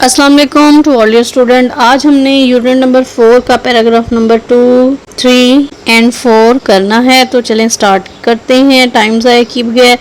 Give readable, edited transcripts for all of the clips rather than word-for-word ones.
अस्सलाम वालेकुम to all your student. आज हमने यूनिट नंबर 4 का पैराग्राफ नंबर 2, 3 एंड 4 करना है। तो चलें स्टार्ट करते हैं, टाइम ज़ाया किए बगैर।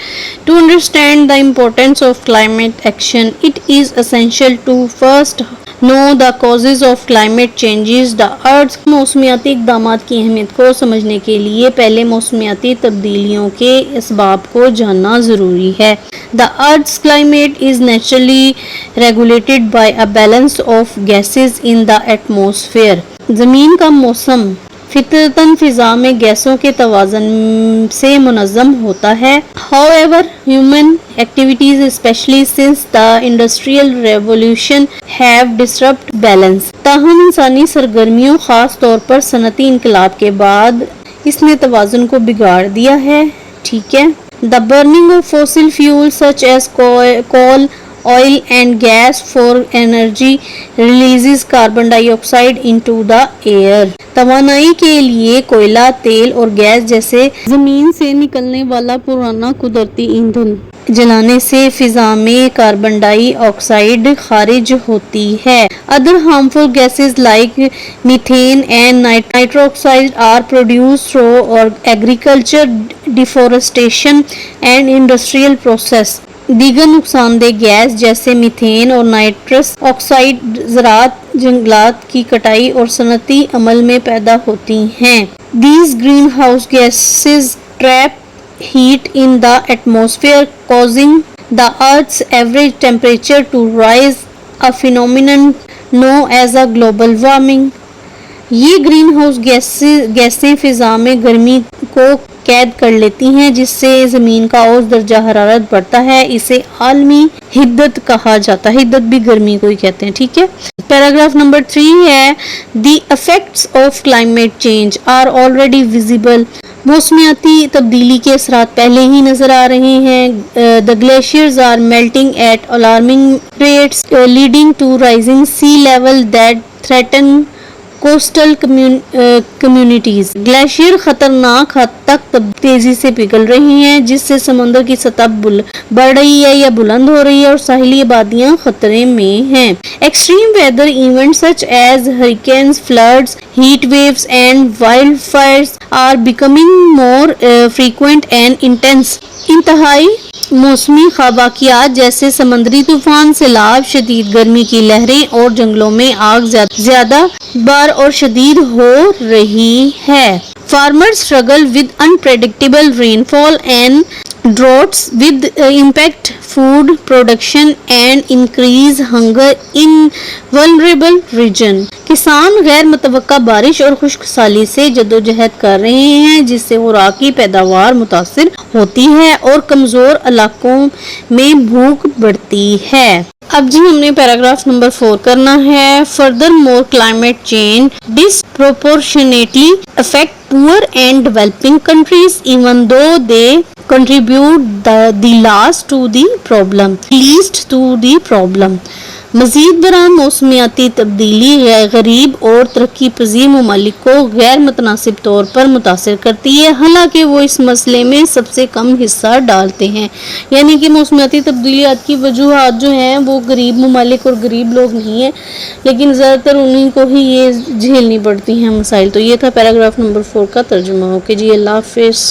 To understand the importance of climate action it is essential to first know the causes of climate changes the earth. मौसमियाती इक़दामात की अहमियत को समझने के लिए पहले मौसमियाती तब्दीलियों के असबाब को जानना ज़रूरी है। The Earth's climate is naturally regulated by a balance of gases in the atmosphere. ज़मीन का मौसम फितरतन फिजा में गैसों के तवाज़न से मुनज़्ज़म होता है। However, human activities, especially since the Industrial Revolution, have disrupted balance. ताहम इंसानी सरगर्मियों ख़ास तौर पर सनती इनकलाब के बाद इसने तवाज़ुन को बिगाड़ दिया है। ठीक है। The burning of fossil fuels such as coal, oil and gas for energy releases carbon dioxide into the air. तवानाई के लिए कोयला, तेल और गैस जैसे जमीन से निकलने वाला पुराना कुदरती ईंधन जलाने से फिजा में कार्बन डाई ऑक्साइड खारिज होती है। Other harmful gases like methane and nitrous oxide are produced through agriculture, deforestation and industrial process. दीगर नुकसानदेह गैस जैसे मीथेन और नाइट्रस ऑक्साइड ज़राअत, जंगलात की कटाई और सनती अमल में पैदा होती हैं। These greenhouse gases trap heat in the atmosphere, causing the Earth's average temperature to rise, a phenomenon known as a global warming. ये ग्रीन हाउस गैसें फिजा में गर्मी को कैद कर लेती हैं, जिससे ज़मीन का औसत दर्जा हरारत बढ़ता है। इसे आलमी हिद्दत कहा जाता है। हिद्दत भी गर्मी को ही कहते हैं। ठीक है। पैराग्राफ नंबर 3 है the effects of climate change are already visible. मौसमियाती तब्दीली के असरात पहले ही नजर आ रहे हैं। The glaciers are melting at alarming rates leading to rising sea level that threaten coastal communities. Glacier खतरनाक हद तक तेजी से पिघल रही हैं, जिससे समंदर की सतह बढ़ रही है या बुलंद हो रही है और साहिली आबादियां खतरे में हैं। Extreme weather events such as hurricanes, floods, heat waves and wild fires are becoming more frequent and intense. इंतहाई मौसमी वाक़ियात जैसे समंदरी तूफान, सैलाब, शदीद गर्मी की लहरें और जंगलों में आग ज्यादा बार और शदीद हो रही है। Farmers struggle with unpredictable rainfall and droughts with impact food production and increase hunger in vulnerable region. किसान गैर मुतवक्का बारिश और खुश्क साली से जद्दोजहद कर रहे हैं, जिससे खुराक की पैदावार मुतासिर होती है और कमजोर इलाकों में भूख बढ़ती है। अब जी हमने पैराग्राफ नंबर 4 करना है। Further more climate change disproportionately affect poor and developing countries even though they contribute the last to the problem, least to the problem. मज़ीद बरान मौसमियाती तब्दीली गरीब और तरक्की पजीर ममालिक को गैर मुतनासिब तौर पर मुतासर करती है, हालांकि वो इस मसले में सबसे कम हिस्सा डालते हैं। यानी कि मौसमियाती तब्दीलियात की वजूहात जो हैं वो गरीब ममालिक और गरीब लोग नहीं हैं, लेकिन ज़्यादातर उन्हीं को ही ये झेलनी पड़ती हैं मसाइल। तो ये था पैराग्राफ नंबर 4 का तर्जुमा। ओके जी, अल्लाह हाफिज़।